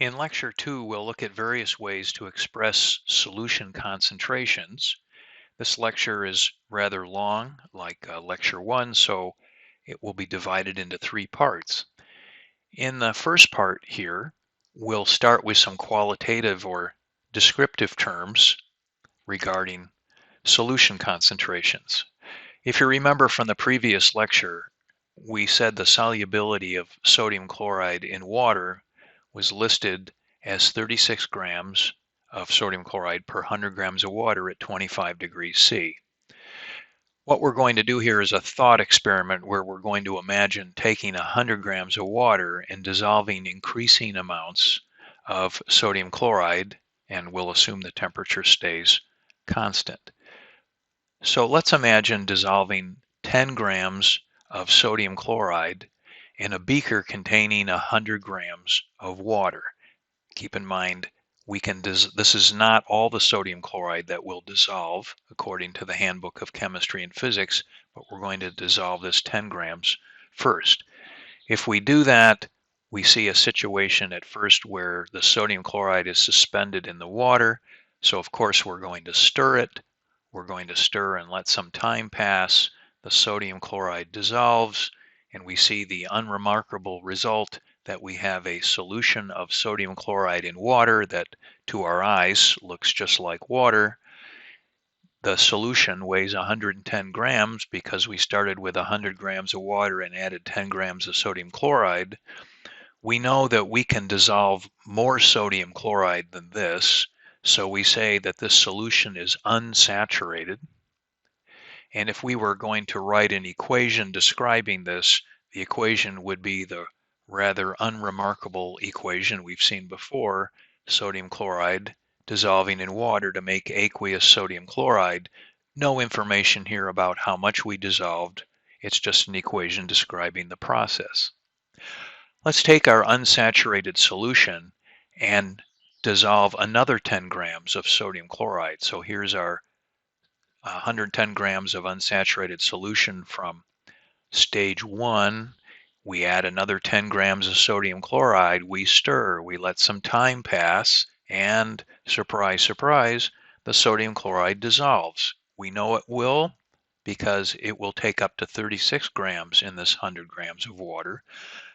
In Lecture 2, we'll look at various ways to express solution concentrations. This lecture is rather long, like Lecture 1, so it will be divided into 3 parts. In the first part here, we'll start with some qualitative or descriptive terms regarding solution concentrations. If you remember from the previous lecture, we said the solubility of sodium chloride in water was listed as 36 grams of sodium chloride per 100 grams of water at 25 degrees C. What we're going to do here is a thought experiment where we're going to imagine taking 100 grams of water and dissolving increasing amounts of sodium chloride, and we'll assume the temperature stays constant. So let's imagine dissolving 10 grams of sodium chloride in a beaker containing 100 grams of water. Keep in mind, this is not all the sodium chloride that will dissolve according to the Handbook of Chemistry and Physics, but we're going to dissolve this 10 grams first. If we do that, we see a situation at first where the sodium chloride is suspended in the water. So of course we're going to stir it. We're going to stir and let some time pass. The sodium chloride dissolves, and we see the unremarkable result that we have a solution of sodium chloride in water that to our eyes looks just like water. The solution weighs 110 grams because we started with 100 grams of water and added 10 grams of sodium chloride. We know that we can dissolve more sodium chloride than this, so we say that this solution is unsaturated. And if we were going to write an equation describing this, the equation would be the rather unremarkable equation we've seen before, sodium chloride dissolving in water to make aqueous sodium chloride. No information here about how much we dissolved. It's just an equation describing the process. Let's take our unsaturated solution and dissolve another 10 grams of sodium chloride. So here's our 110 grams of unsaturated solution from stage 1. We add another 10 grams of sodium chloride. We stir. We let some time pass. And surprise, surprise, the sodium chloride dissolves. We know it will because it will take up to 36 grams in this 100 grams of water.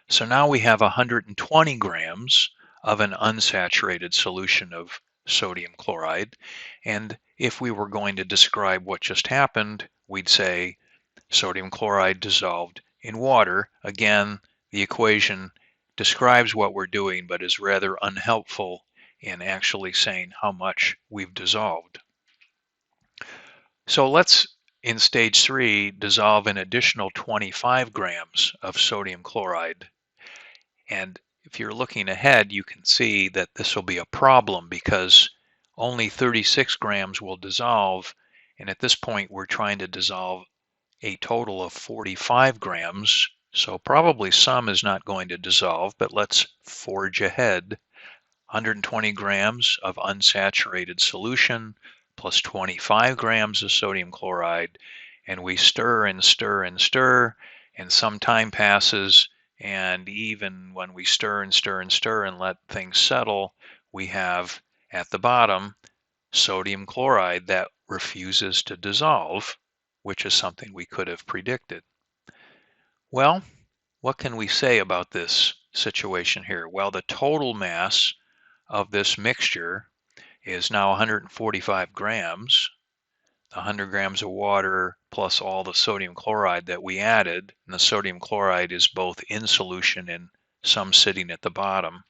So now we have 120 grams of an unsaturated solution of sodium chloride. And if we were going to describe what just happened, we'd say sodium chloride dissolved in water. Again, the equation describes what we're doing, but is rather unhelpful in actually saying how much we've dissolved. So let's, in stage 3, dissolve an additional 25 grams of sodium chloride. And if you're looking ahead, you can see that this will be a problem because only 36 grams will dissolve. And at this point, we're trying to dissolve a total of 45 grams. So probably some is not going to dissolve, but let's forge ahead. 120 grams of unsaturated solution plus 25 grams of sodium chloride. And we stir and stir and stir, and some time passes. And even when we stir and stir and stir and let things settle, we have at the bottom sodium chloride that refuses to dissolve, which is something we could have predicted. Well, what can we say about this situation here? Well, the total mass of this mixture is now 145 grams. 100 grams of water plus all the sodium chloride that we added, and the sodium chloride is both in solution and some sitting at the bottom.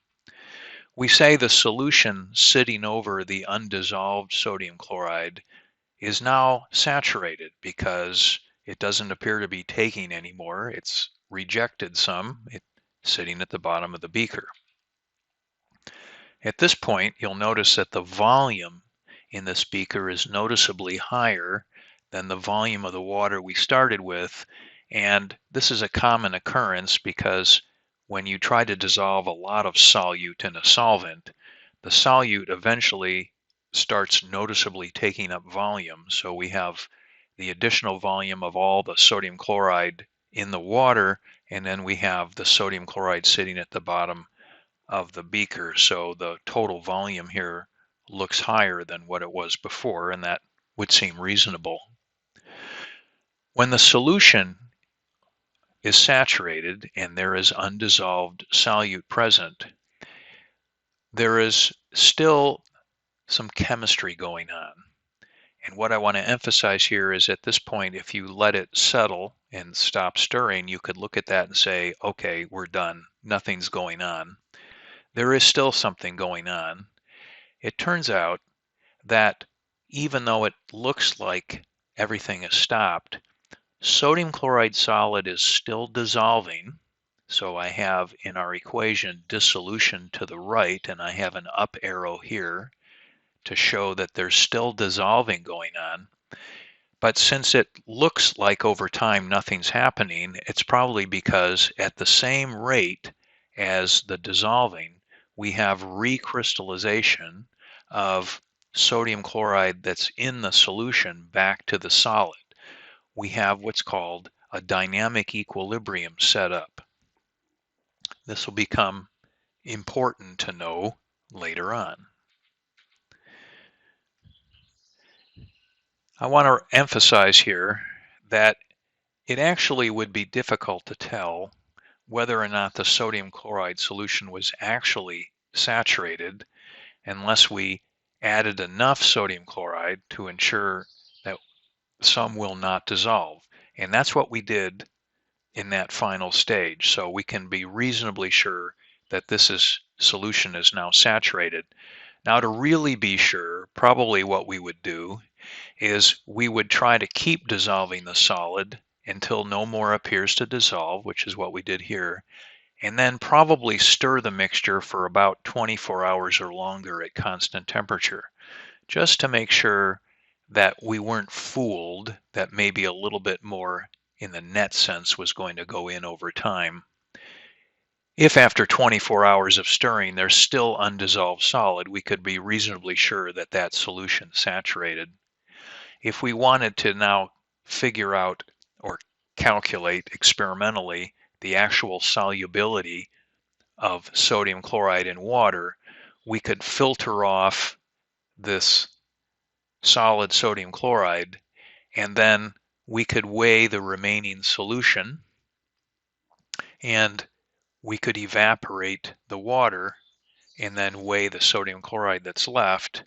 We say the solution sitting over the undissolved sodium chloride is now saturated because it doesn't appear to be taking anymore. It's rejected some. It's sitting at the bottom of the beaker. At this point, you'll notice that the volume in this beaker is noticeably higher than the volume of the water we started with. And this is a common occurrence because when you try to dissolve a lot of solute in a solvent, the solute eventually starts noticeably taking up volume. So we have the additional volume of all the sodium chloride in the water, and then we have the sodium chloride sitting at the bottom of the beaker, so the total volume here looks higher than what it was before, and that would seem reasonable. When the solution is saturated and there is undissolved solute present, there is still some chemistry going on. And what I want to emphasize here is at this point, if you let it settle and stop stirring, you could look at that and say, okay, we're done. Nothing's going on. There is still something going on. It turns out that even though it looks like everything is stopped, sodium chloride solid is still dissolving. So I have in our equation dissolution to the right, and I have an up arrow here to show that there's still dissolving going on. But since it looks like over time nothing's happening, it's probably because at the same rate as the dissolving, we have recrystallization of sodium chloride that's in the solution back to the solid. We have what's called a dynamic equilibrium set up. This will become important to know later on. I want to emphasize here that it actually would be difficult to tell whether or not the sodium chloride solution was actually saturated unless we added enough sodium chloride to ensure that some will not dissolve. And that's what we did in that final stage. So we can be reasonably sure that this solution is now saturated. Now, to really be sure, probably what we would do is we would try to keep dissolving the solid until no more appears to dissolve, which is what we did here, and then probably stir the mixture for about 24 hours or longer at constant temperature, just to make sure that we weren't fooled that maybe a little bit more in the net sense was going to go in over time. If after 24 hours of stirring there's still undissolved solid, we could be reasonably sure that that solution saturated. If we wanted to now figure out or calculate experimentally the actual solubility of sodium chloride in water, we could filter off this solid sodium chloride, and then we could weigh the remaining solution, and we could evaporate the water and then weigh the sodium chloride that's left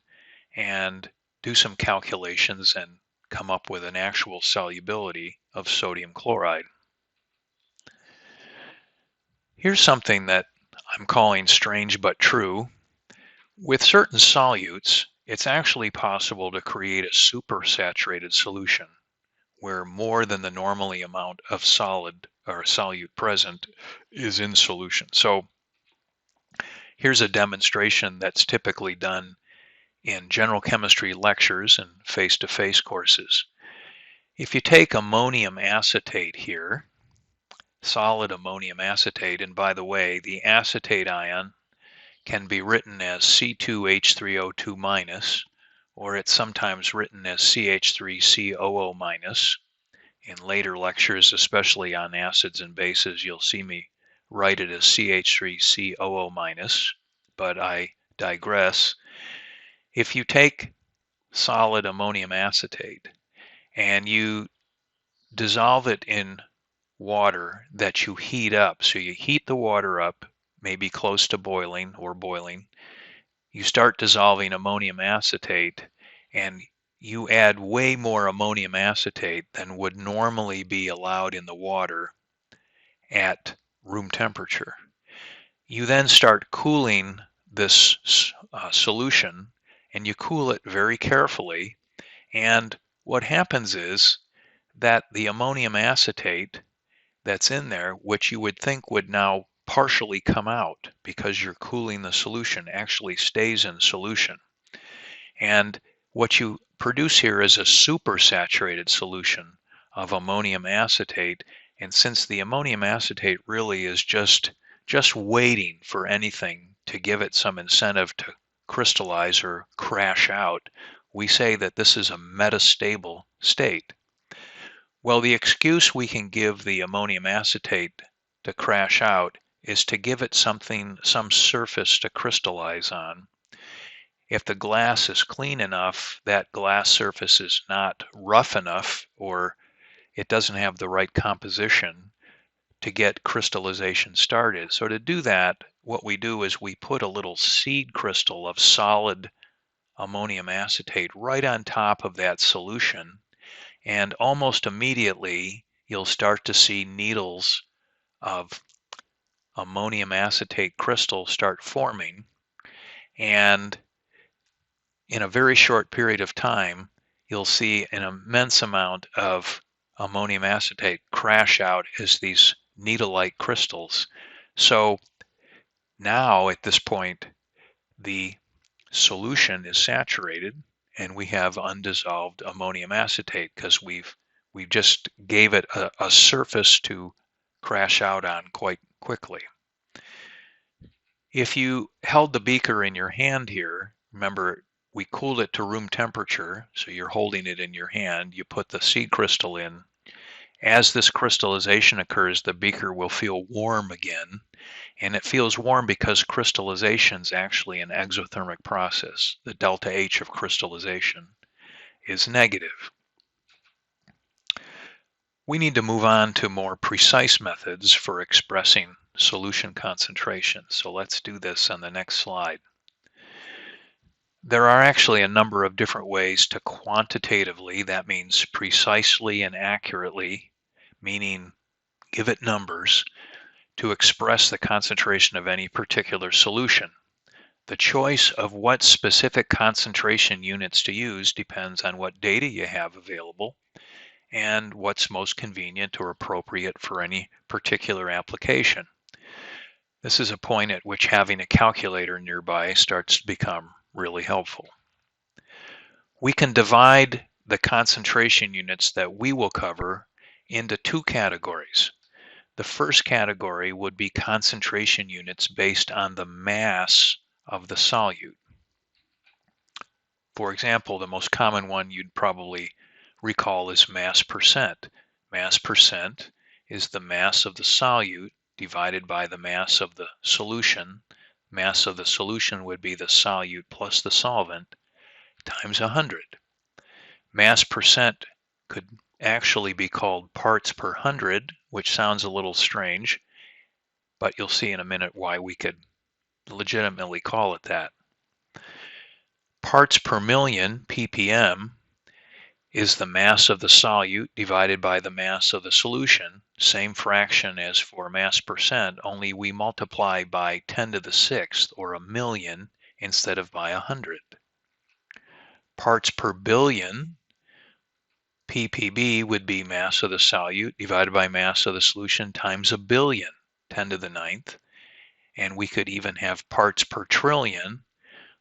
and do some calculations and come up with an actual solubility of sodium chloride. Here's something that I'm calling strange but true. With certain solutes, it's actually possible to create a supersaturated solution where more than the normally amount of solid or solute present is in solution. So here's a demonstration that's typically done in general chemistry lectures and face-to-face courses. If you take ammonium acetate here, solid ammonium acetate, and by the way, the acetate ion can be written as C2H3O2-, or it's sometimes written as CH3COO-. In later lectures, especially on acids and bases, you'll see me write it as CH3COO-, but I digress. If you take solid ammonium acetate and you dissolve it in water that you heat up, so you heat the water up, maybe close to boiling or boiling, you start dissolving ammonium acetate, and you add way more ammonium acetate than would normally be allowed in the water at room temperature. You then start cooling this solution, and you cool it very carefully, and what happens is that the ammonium acetate that's in there, which you would think would now partially come out because you're cooling the solution, actually stays in solution. And what you produce here is a supersaturated solution of ammonium acetate. And since the ammonium acetate really is just waiting for anything to give it some incentive to crystallize or crash out, we say that this is a metastable state. Well, the excuse we can give the ammonium acetate to crash out is to give it some surface to crystallize on. If the glass is clean enough, that glass surface is not rough enough, or it doesn't have the right composition to get crystallization started. So to do that, what we do is we put a little seed crystal of solid ammonium acetate right on top of that solution, and almost immediately you'll start to see needles of ammonium acetate crystal start forming, and in a very short period of time you'll see an immense amount of ammonium acetate crash out as these needle-like crystals. So now at this point the solution is saturated and we have undissolved ammonium acetate because we've just gave it a surface to crash out on quite quickly. If you held the beaker in your hand here, remember we cooled it to room temperature, so you're holding it in your hand, you put the seed crystal in. As this crystallization occurs, the beaker will feel warm again, and it feels warm because crystallization is actually an exothermic process. The delta H of crystallization is negative. We need to move on to more precise methods for expressing solution concentration. So let's do this on the next slide. There are actually a number of different ways to quantitatively, that means precisely and accurately, meaning give it numbers, to express the concentration of any particular solution. The choice of what specific concentration units to use depends on what data you have available and what's most convenient or appropriate for any particular application. This is a point at which having a calculator nearby starts to become really helpful. We can divide the concentration units that we will cover into two categories. The first category would be concentration units based on the mass of the solute. For example, the most common one you'd probably recall is mass percent. Mass percent is the mass of the solute divided by the mass of the solution. Mass of the solution would be the solute plus the solvent times 100. Mass percent could actually be called parts per hundred, which sounds a little strange, but you'll see in a minute why we could legitimately call it that. Parts per million, ppm, is the mass of the solute divided by the mass of the solution. Same fraction as for mass percent, only we multiply by 10 to the 6th, or a million, instead of by 100. Parts per billion, ppb, would be mass of the solute divided by mass of the solution times a billion, 10 to the 9th. And we could even have parts per trillion,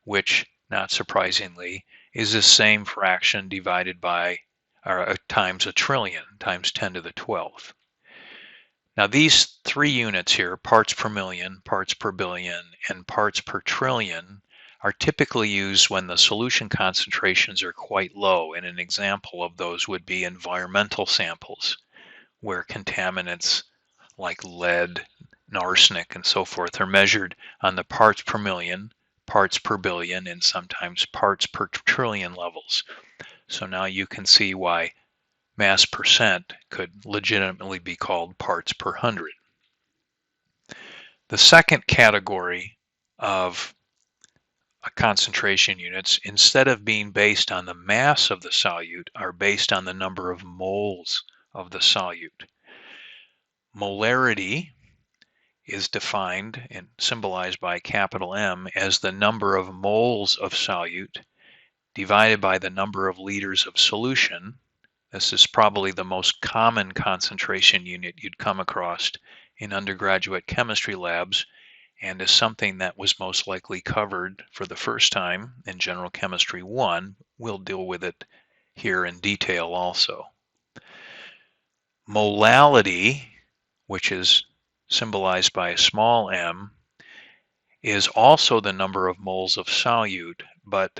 which, not surprisingly, is the same fraction divided by, or times a trillion, times 10 to the 12th. Now these three units here, parts per million, parts per billion, and parts per trillion, are typically used when the solution concentrations are quite low, and an example of those would be environmental samples, where contaminants like lead, arsenic, and so forth are measured on the parts per million, parts per billion, and sometimes parts per trillion levels. So now you can see why mass percent could legitimately be called parts per hundred. The second category of concentration units, instead of being based on the mass of the solute, are based on the number of moles of the solute. Molarity is defined and symbolized by capital M as the number of moles of solute divided by the number of liters of solution. This is probably the most common concentration unit you'd come across in undergraduate chemistry labs, and is something that was most likely covered for the first time in General Chemistry 1. We'll deal with it here in detail also. Molality, which is symbolized by a small m, is also the number of moles of solute, but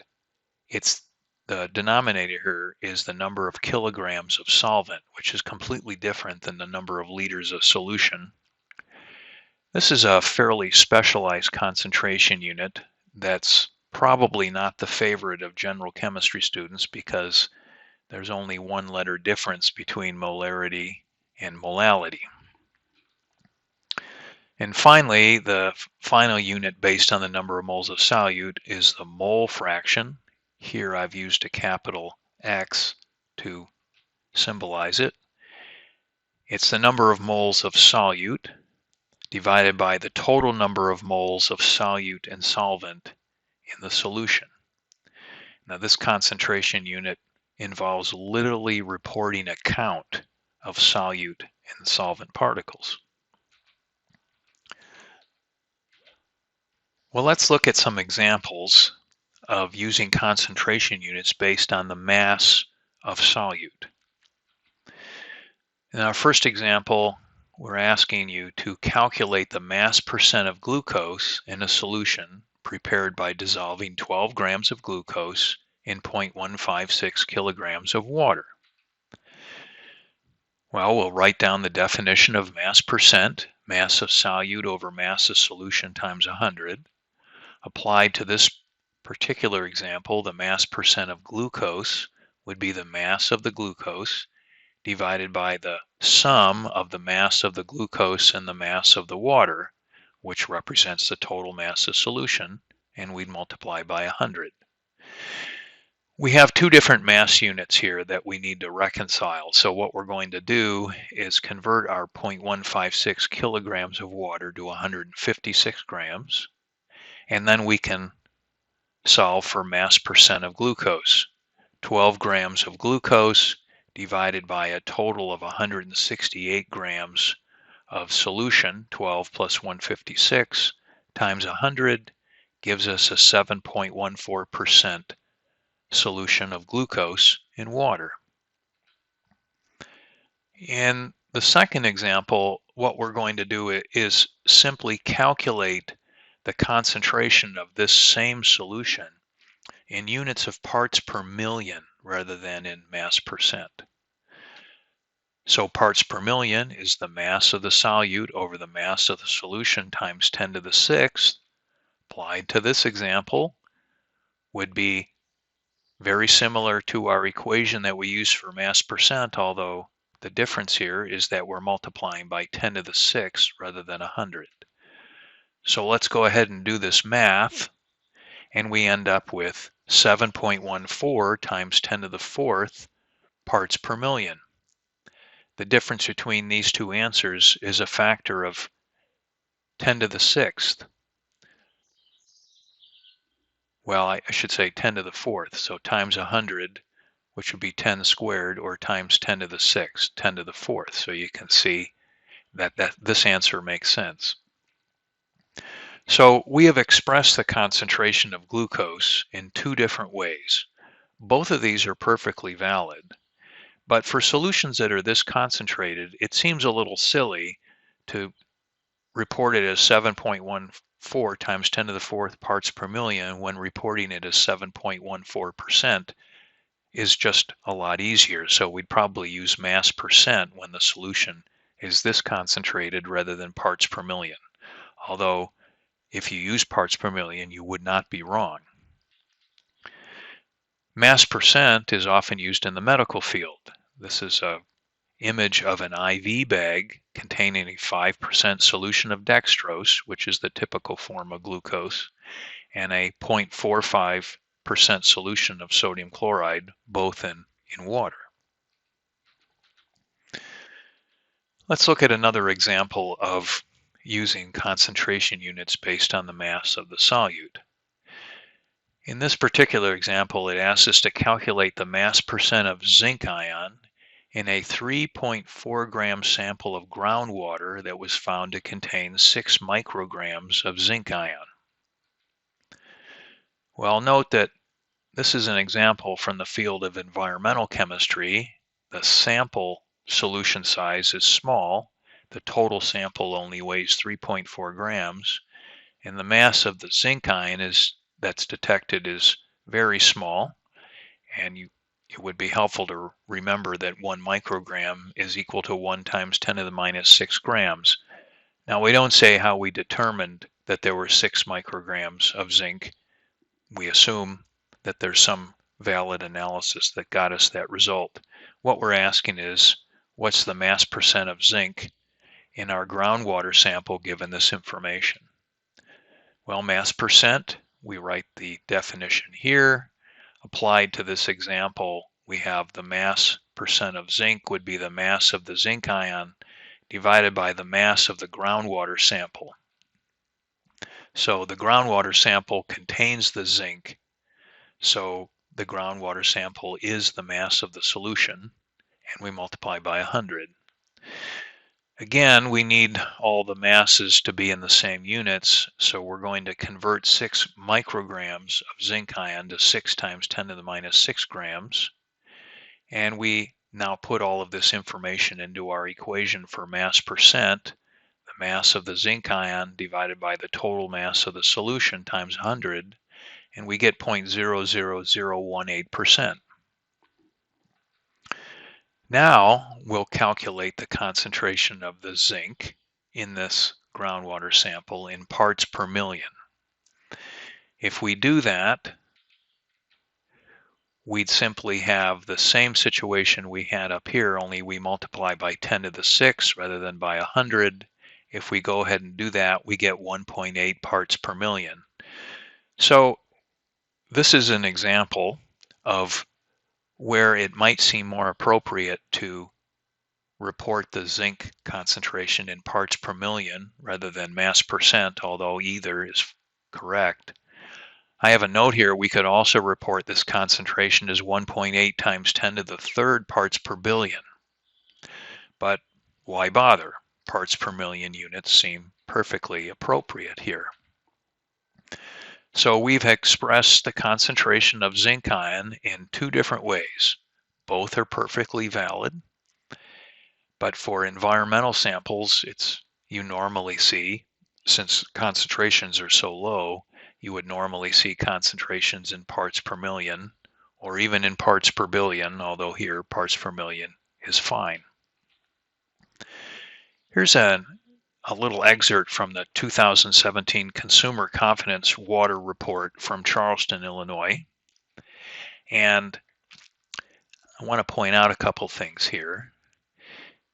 it's the denominator here is the number of kilograms of solvent, which is completely different than the number of liters of solution. This is a fairly specialized concentration unit that's probably not the favorite of general chemistry students because there's only one letter difference between molarity and molality. And finally, the final unit based on the number of moles of solute is the mole fraction. Here I've used a capital X to symbolize it. It's the number of moles of solute divided by the total number of moles of solute and solvent in the solution. Now this concentration unit involves literally reporting a count of solute and solvent particles. Well, let's look at some examples of using concentration units based on the mass of solute. In our first example, we're asking you to calculate the mass percent of glucose in a solution prepared by dissolving 12 grams of glucose in 0.156 kilograms of water. Well, we'll write down the definition of mass percent, mass of solute over mass of solution times 100. Applied to this particular example, the mass percent of glucose would be the mass of the glucose divided by the sum of the mass of the glucose and the mass of the water, which represents the total mass of solution, and we'd multiply by 100. We have two different mass units here that we need to reconcile. So what we're going to do is convert our 0.156 kilograms of water to 156 grams, and then we can solve for mass percent of glucose. 12 grams of glucose divided by a total of 168 grams of solution, 12 plus 156 times 100 gives us a 7.14% solution of glucose in water. In the second example, what we're going to do is simply calculate the concentration of this same solution in units of parts per million rather than in mass percent. So parts per million is the mass of the solute over the mass of the solution times 10 to the 6th. Applied to this example would be very similar to our equation that we use for mass percent, although the difference here is that we're multiplying by 10 to the 6th rather than 100. So let's go ahead and do this math, and we end up with 7.14 times 10 to the 4th parts per million. The difference between these two answers is a factor of 10 to the 6th. Well, I should say 10 to the 4th, so times 100, which would be 10 squared, or times 10 to the 6th, 10 to the 4th. So you can see that this answer makes sense. So we have expressed the concentration of glucose in two different ways. Both of these are perfectly valid. But for solutions that are this concentrated, it seems a little silly to report it as 7.14 times 10 to the 4th parts per million when reporting it as 7.14% is just a lot easier. So we'd probably use mass percent when the solution is this concentrated rather than parts per million. Although if you use parts per million, you would not be wrong. Mass percent is often used in the medical field. This is an image of an IV bag containing a 5% solution of dextrose, which is the typical form of glucose, and a 0.45% solution of sodium chloride, both in water. Let's look at another example of using concentration units based on the mass of the solute. In this particular example, it asks us to calculate the mass percent of zinc ion in a 3.4 gram sample of groundwater that was found to contain 6 micrograms of zinc ion. Well, note that this is an example from the field of environmental chemistry. The sample solution size is small. The total sample only weighs 3.4 grams, and the mass of the zinc ion that's detected is very small, and it would be helpful to remember that 1 microgram is equal to 1 times 10 to the minus 6 grams. Now, we don't say how we determined that there were 6 micrograms of zinc. We assume that there's some valid analysis that got us that result. What we're asking is, what's the mass percent of zinc in our groundwater sample given this information? Well, mass percent, we write the definition here. Applied to this example, we have the mass percent of zinc would be the mass of the zinc ion divided by the mass of the groundwater sample. So the groundwater sample contains the zinc, so the groundwater sample is the mass of the solution, and we multiply by 100. Again, we need all the masses to be in the same units, so we're going to convert 6 micrograms of zinc ion to 6 times 10 to the minus 6 grams. And we now put all of this information into our equation for mass percent, the mass of the zinc ion divided by the total mass of the solution times 100, and we get 0.00018%. Now we'll calculate the concentration of the zinc in this groundwater sample in parts per million. If we do that, we'd simply have the same situation we had up here, only we multiply by 10 to the 6 rather than by 100. If we go ahead and do that, we get 1.8 parts per million. So this is an example of where it might seem more appropriate to report the zinc concentration in parts per million rather than mass percent, although either is correct. I have a note here, we could also report this concentration as 1.8 times 10 to the third parts per billion. But why bother? Parts per million units seem perfectly appropriate here. So we've expressed the concentration of zinc ion in 2 different ways. Both are perfectly valid, but for environmental samples, you normally see, since concentrations are so low, you would normally see concentrations in parts per million or even in parts per billion, although here parts per million is fine. Here's a little excerpt from the 2017 Consumer Confidence Water Report from Charleston, Illinois. And I want to point out a couple things here.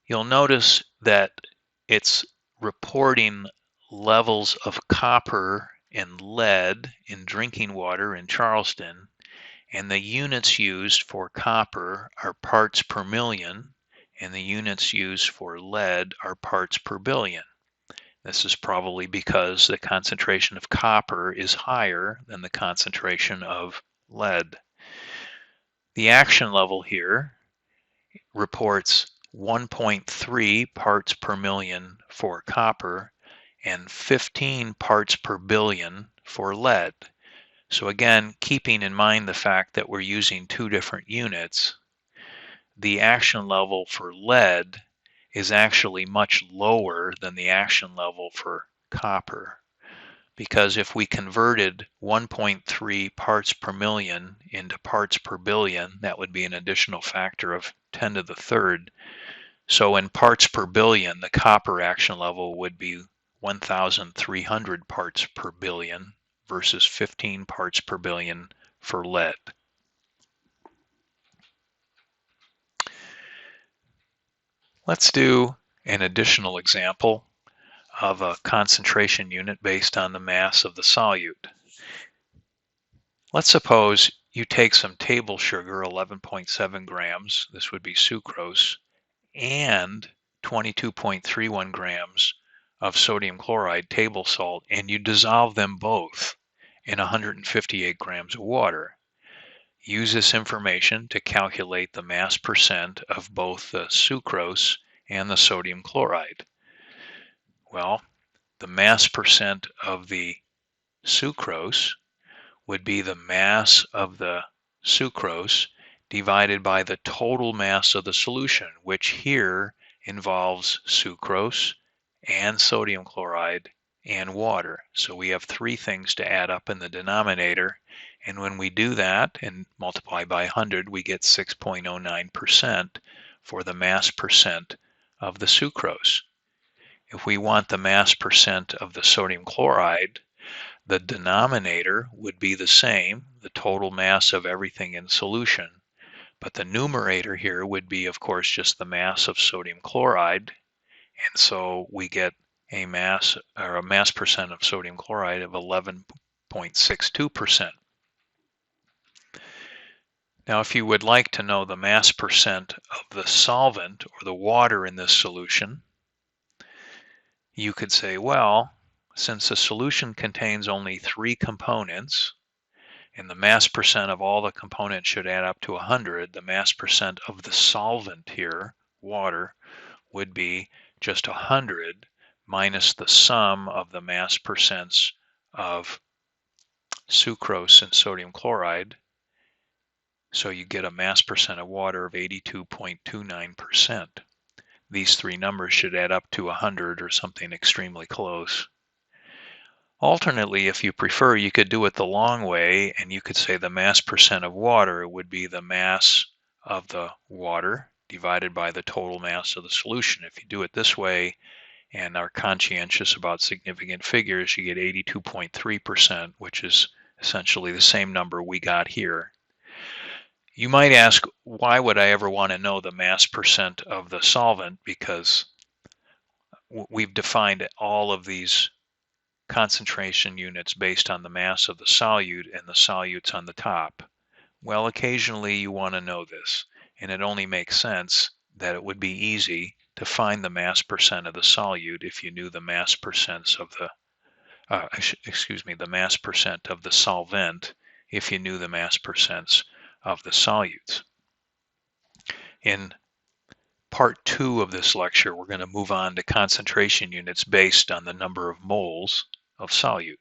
You'll notice that it's reporting levels of copper and lead in drinking water in Charleston, and the units used for copper are parts per million, and the units used for lead are parts per billion. This is probably because the concentration of copper is higher than the concentration of lead. The action level here reports 1.3 parts per million for copper and 15 parts per billion for lead. So again, keeping in mind the fact that we're using 2 different units, the action level for lead is actually much lower than the action level for copper. Because if we converted 1.3 parts per million into parts per billion, that would be an additional factor of 10 to the third. So in parts per billion, the copper action level would be 1,300 parts per billion versus 15 parts per billion for lead. Let's do an additional example of a concentration unit based on the mass of the solute. Let's suppose you take some table sugar, 11.7 grams, this would be sucrose, and 22.31 grams of sodium chloride, table salt, and you dissolve them both in 158 grams of water. Use this information to calculate the mass percent of both the sucrose and the sodium chloride. Well, the mass percent of the sucrose would be the mass of the sucrose divided by the total mass of the solution, which here involves sucrose and sodium chloride and water. So we have 3 things to add up in the denominator, and when we do that and multiply by 100, we get 6.09% for the mass percent of the sucrose. If we want the mass percent of the sodium chloride, the denominator would be the same, the total mass of everything in solution, but the numerator here would be, of course, just the mass of sodium chloride, and so we get a mass percent of sodium chloride of 11.62%. Now, if you would like to know the mass percent of the solvent or the water in this solution, you could say, well, since the solution contains only 3 components, and the mass percent of all the components should add up to 100, the mass percent of the solvent here, water, would be just 100 minus the sum of the mass percents of sucrose and sodium chloride. So you get a mass percent of water of 82.29%. These 3 numbers should add up to 100 or something extremely close. Alternately, if you prefer, you could do it the long way, and you could say the mass percent of water would be the mass of the water divided by the total mass of the solution. If you do it this way and are conscientious about significant figures, you get 82.3%, which is essentially the same number we got here. You might ask, why would I ever want to know the mass percent of the solvent? Because we've defined all of these concentration units based on the mass of the solute, and the solute's on the top. Well, occasionally you want to know this, and it only makes sense that it would be easy to find the mass percent of the solute if you knew the mass percents of the the mass percent of the solvent if you knew the mass percents of the solutes. In part 2 of this lecture, we're going to move on to concentration units based on the number of moles of solute.